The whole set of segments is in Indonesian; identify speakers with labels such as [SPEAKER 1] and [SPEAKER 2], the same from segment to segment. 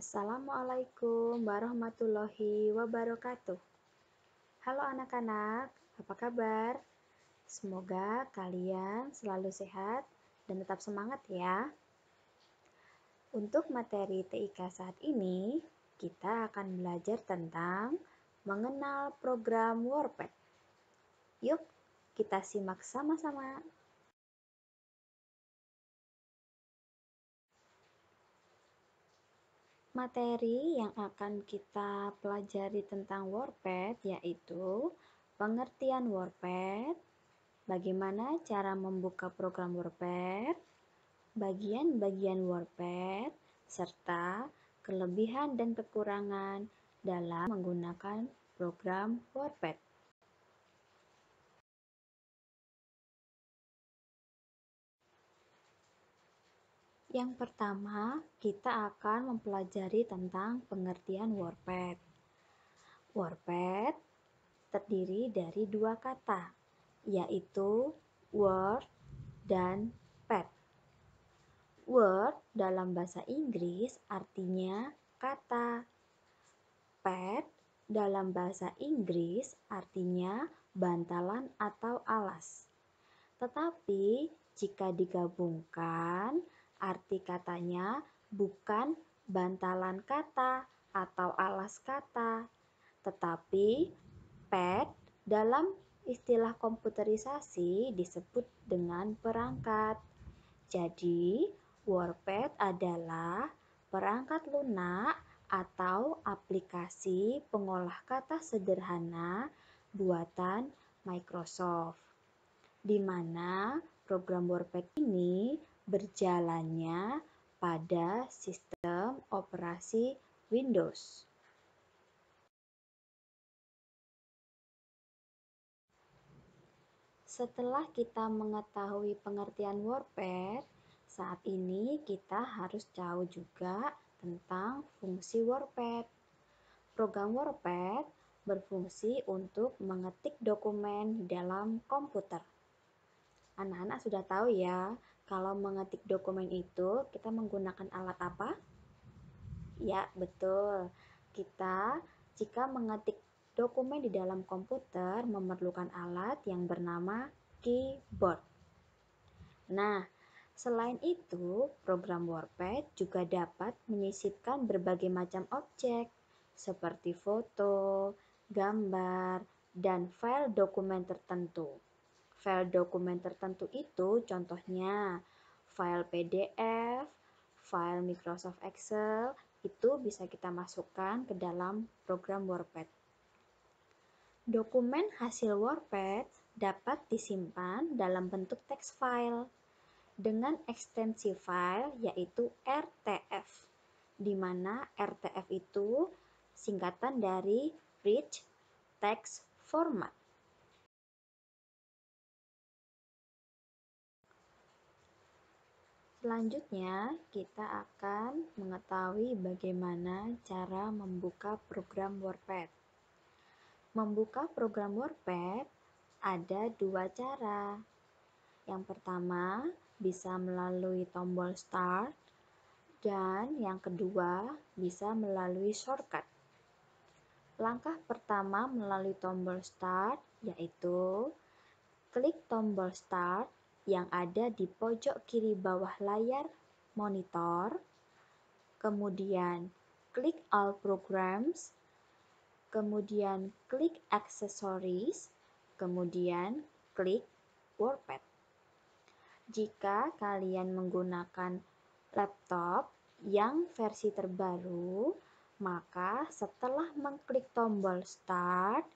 [SPEAKER 1] Assalamualaikum warahmatullahi wabarakatuh. Halo anak-anak, apa kabar? Semoga kalian selalu sehat dan tetap semangat ya. Untuk materi TIK saat ini, kita akan belajar tentang mengenal program WordPad. Yuk, kita simak sama-sama. Materi yang akan kita pelajari tentang WordPad yaitu pengertian WordPad, bagaimana cara membuka program WordPad, bagian-bagian WordPad, serta kelebihan dan kekurangan dalam menggunakan program WordPad. Yang pertama, kita akan mempelajari tentang pengertian WordPad. WordPad terdiri dari dua kata, yaitu word dan pad. Word dalam bahasa Inggris artinya kata. Pad dalam bahasa Inggris artinya bantalan atau alas. Tetapi jika digabungkan, arti katanya bukan bantalan kata atau alas kata, tetapi pad dalam istilah komputerisasi disebut dengan perangkat. Jadi, WordPad adalah perangkat lunak atau aplikasi pengolah kata sederhana buatan Microsoft, di mana program WordPad ini berjalannya pada sistem operasi Windows. Setelah kita mengetahui pengertian WordPad, saat ini kita harus tahu juga tentang fungsi WordPad. Program WordPad berfungsi untuk mengetik dokumen di dalam komputer. Anak-anak sudah tahu ya, kalau mengetik dokumen itu kita menggunakan alat apa? Ya, betul. Kita jika mengetik dokumen di dalam komputer memerlukan alat yang bernama keyboard. Nah, selain itu, program WordPad juga dapat menyisipkan berbagai macam objek seperti foto, gambar, dan file dokumen tertentu. File dokumen tertentu itu contohnya file PDF, file Microsoft Excel, itu bisa kita masukkan ke dalam program WordPad. Dokumen hasil WordPad dapat disimpan dalam bentuk teks file dengan ekstensi file yaitu RTF, di mana RTF itu singkatan dari Rich Text Format. Selanjutnya, kita akan mengetahui bagaimana cara membuka program WordPad. Membuka program WordPad ada dua cara. Yang pertama, bisa melalui tombol Start, dan yang kedua, bisa melalui shortcut. Langkah pertama melalui tombol Start yaitu klik tombol Start yang ada di pojok kiri bawah layar monitor, kemudian klik All Programs, kemudian klik Accessories, kemudian klik WordPad. Jika kalian menggunakan laptop yang versi terbaru, maka setelah mengklik tombol Start,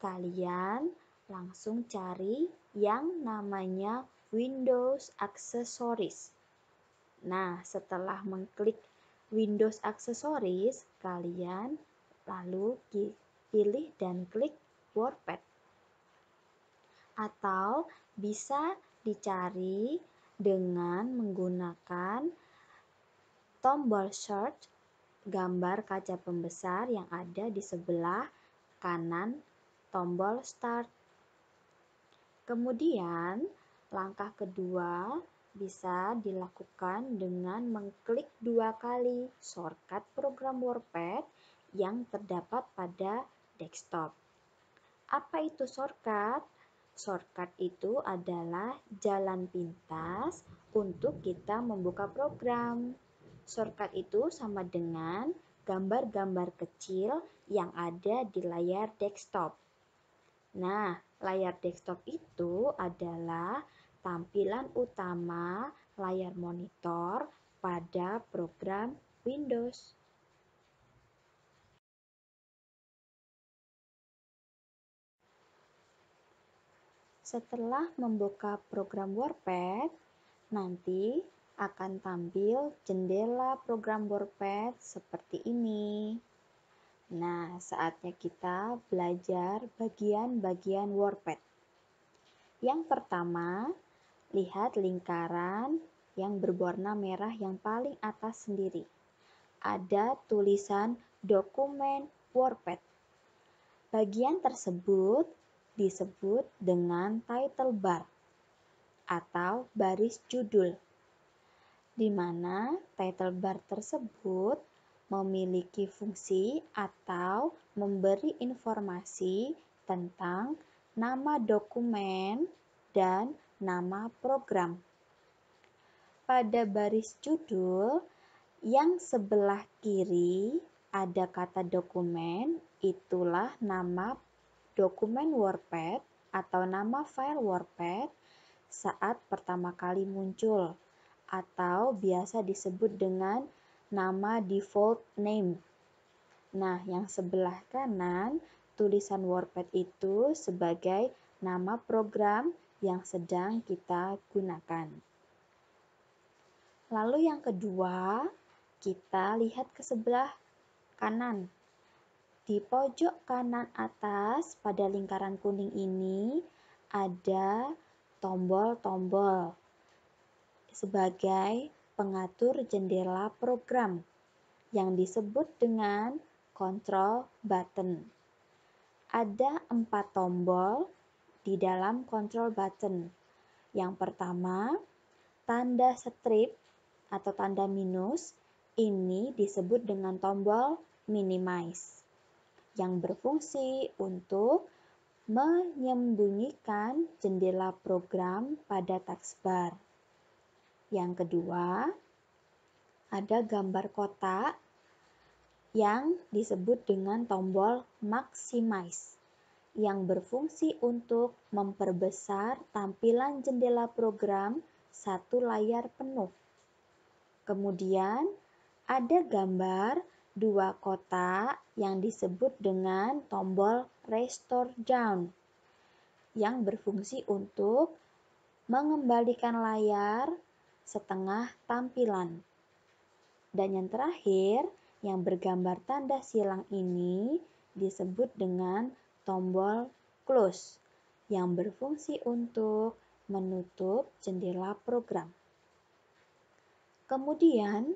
[SPEAKER 1] kalian langsung cari yang namanya Windows Accessories. Nah, setelah mengklik Windows Accessories, kalian lalu pilih dan klik WordPad. Atau bisa dicari dengan menggunakan tombol search gambar kaca pembesar yang ada di sebelah kanan tombol Start. Kemudian, langkah kedua bisa dilakukan dengan mengklik 2 kali shortcut program WordPad yang terdapat pada desktop. Apa itu shortcut? Shortcut itu adalah jalan pintas untuk kita membuka program. Shortcut itu sama dengan gambar-gambar kecil yang ada di layar desktop. Nah, layar desktop itu adalah tampilan utama layar monitor pada program Windows. Setelah membuka program WordPad, nanti akan tampil jendela program WordPad seperti ini. Nah, saatnya kita belajar bagian-bagian WordPad. Yang pertama, lihat lingkaran yang berwarna merah yang paling atas sendiri. Ada tulisan dokumen WordPad. Bagian tersebut disebut dengan title bar atau baris judul, di mana title bar tersebut memiliki fungsi atau memberi informasi tentang nama dokumen dan nama program. Pada baris judul yang sebelah kiri ada kata dokumen, itulah nama dokumen WordPad atau nama file WordPad saat pertama kali muncul, atau biasa disebut dengan nama default name. Nah, yang sebelah kanan tulisan WordPad itu sebagai nama program yang sedang kita gunakan. Lalu yang kedua, kita lihat ke sebelah kanan. Di pojok kanan atas pada lingkaran kuning ini ada tombol-tombol sebagai pengatur jendela program yang disebut dengan control button. Ada 4 tombol di dalam control button. Yang pertama, tanda strip atau tanda minus ini disebut dengan tombol minimize yang berfungsi untuk menyembunyikan jendela program pada taskbar. Yang kedua, ada gambar kotak yang disebut dengan tombol maximize yang berfungsi untuk memperbesar tampilan jendela program satu layar penuh. Kemudian ada gambar 2 kotak yang disebut dengan tombol restore down yang berfungsi untuk mengembalikan layar setengah tampilan. Dan yang terakhir, yang bergambar tanda silang ini disebut dengan tombol close yang berfungsi untuk menutup jendela program. Kemudian,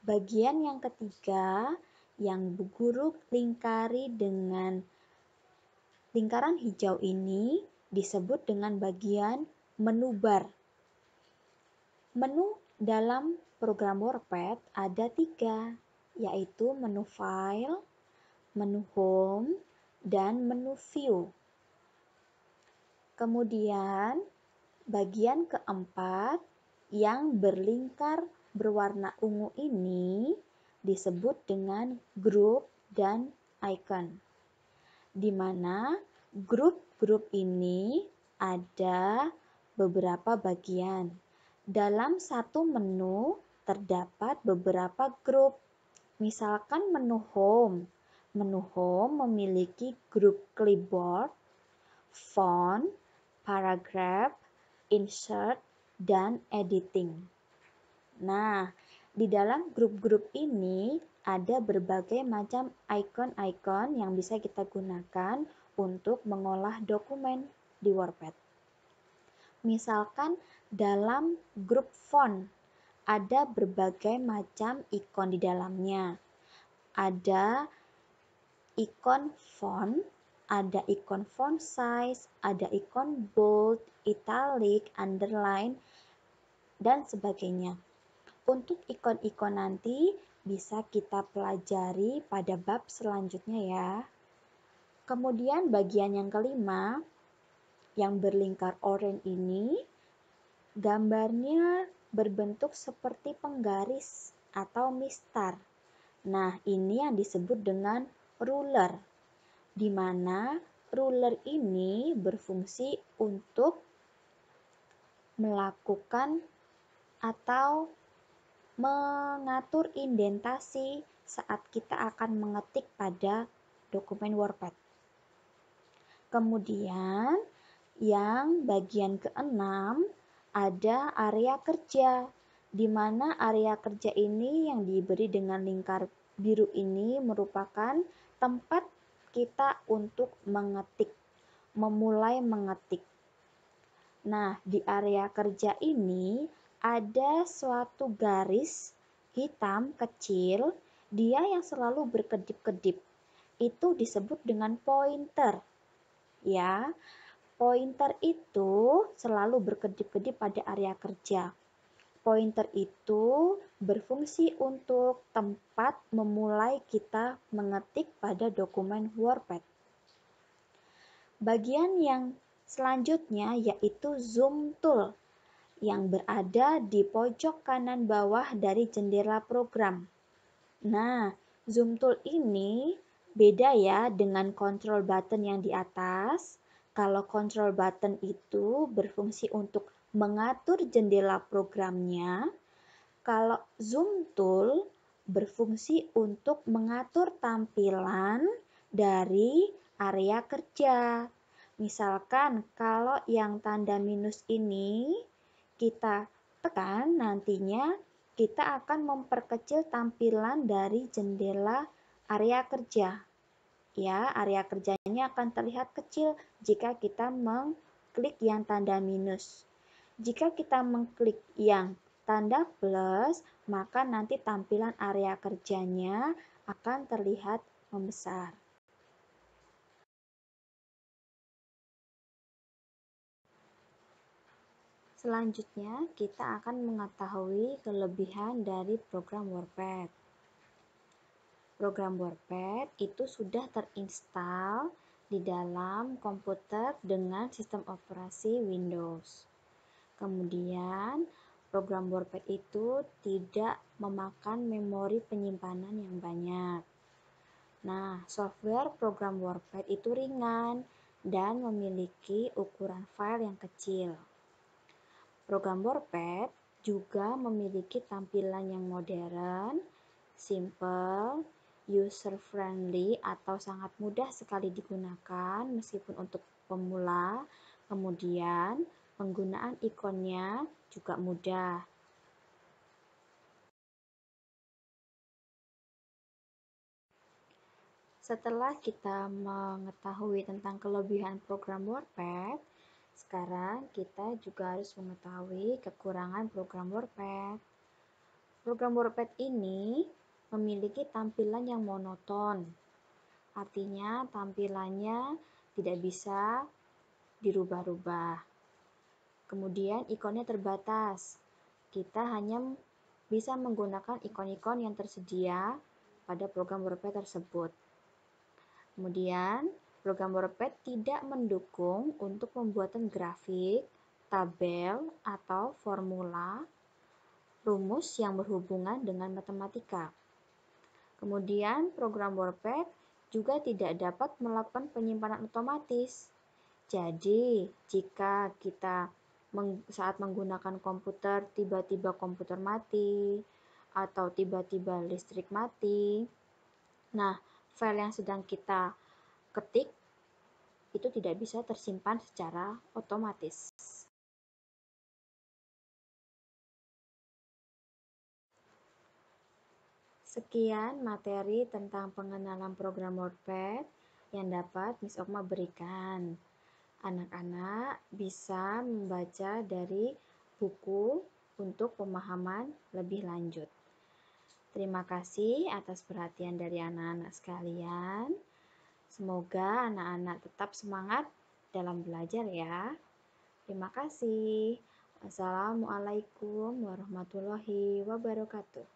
[SPEAKER 1] bagian yang ketiga yang guru lingkari dengan lingkaran hijau ini disebut dengan bagian menu bar. Menu dalam program WordPad ada 3, yaitu menu file, menu home, dan menu view. Kemudian, bagian keempat yang berlingkar berwarna ungu ini disebut dengan group dan icon, di mana grup-grup ini ada beberapa bagian. Dalam satu menu terdapat beberapa grup. Misalkan menu home. Menu home memiliki grup clipboard, font, paragraph, insert, dan editing. Nah, di dalam grup-grup ini ada berbagai macam icon-icon yang bisa kita gunakan untuk mengolah dokumen di WordPad. Misalkan dalam grup font ada berbagai macam ikon di dalamnya. Ada ikon font, ada ikon font size, ada ikon bold, italic, underline, dan sebagainya. Untuk ikon-ikon nanti bisa kita pelajari pada bab selanjutnya ya. Kemudian bagian yang kelima, yang berlingkar oranye ini, gambarnya berbentuk seperti penggaris atau mistar. Nah, ini yang disebut dengan ruler, di mana ruler ini berfungsi untuk melakukan atau mengatur indentasi saat kita akan mengetik pada dokumen WordPad. Kemudian yang bagian keenam ada area kerja, di mana area kerja ini yang diberi dengan lingkar biru ini merupakan tempat kita untuk mengetik, memulai mengetik. Nah, di area kerja ini ada suatu garis hitam kecil, dia yang selalu berkedip-kedip. Itu disebut dengan pointer. Ya, pointer itu selalu berkedip-kedip pada area kerja. Pointer itu berfungsi untuk tempat memulai kita mengetik pada dokumen WordPad. Bagian yang selanjutnya yaitu zoom tool yang berada di pojok kanan bawah dari jendela program. Nah, zoom tool ini beda ya dengan control button yang di atas. Kalau control button itu berfungsi untuk mengatur jendela programnya, kalau zoom tool berfungsi untuk mengatur tampilan dari area kerja. Misalkan kalau yang tanda minus ini kita tekan, nantinya kita akan memperkecil tampilan dari jendela area kerja. Ya, area kerjanya akan terlihat kecil jika kita mengklik yang tanda minus. Jika kita mengklik yang tanda plus, maka nanti tampilan area kerjanya akan terlihat membesar. Selanjutnya, kita akan mengetahui kelebihan dari program WordPad. Program WordPad itu sudah terinstal di dalam komputer dengan sistem operasi Windows. Kemudian, program WordPad itu tidak memakan memori penyimpanan yang banyak. Nah, software program WordPad itu ringan dan memiliki ukuran file yang kecil. Program WordPad juga memiliki tampilan yang modern, simple, user-friendly atau sangat mudah sekali digunakan meskipun untuk pemula. Kemudian, penggunaan ikonnya juga mudah. Setelah kita mengetahui tentang kelebihan program WordPad, sekarang kita juga harus mengetahui kekurangan program WordPad. Program WordPad ini memiliki tampilan yang monoton. Artinya tampilannya tidak bisa dirubah-rubah. Kemudian ikonnya terbatas. Kita hanya bisa menggunakan ikon-ikon yang tersedia pada program WordPad tersebut. Kemudian, program WordPad tidak mendukung untuk pembuatan grafik, tabel, atau formula, rumus yang berhubungan dengan matematika. Kemudian, program WordPad juga tidak dapat melakukan penyimpanan otomatis. Jadi, jika kita saat menggunakan komputer, tiba-tiba komputer mati, atau tiba-tiba listrik mati, nah, file yang sedang kita ketik itu tidak bisa tersimpan secara otomatis. Sekian materi tentang pengenalan program WordPad yang dapat Miss Okma berikan. Anak-anak bisa membaca dari buku untuk pemahaman lebih lanjut. Terima kasih atas perhatian dari anak-anak sekalian. Semoga anak-anak tetap semangat dalam belajar ya. Terima kasih. Assalamualaikum warahmatullahi wabarakatuh.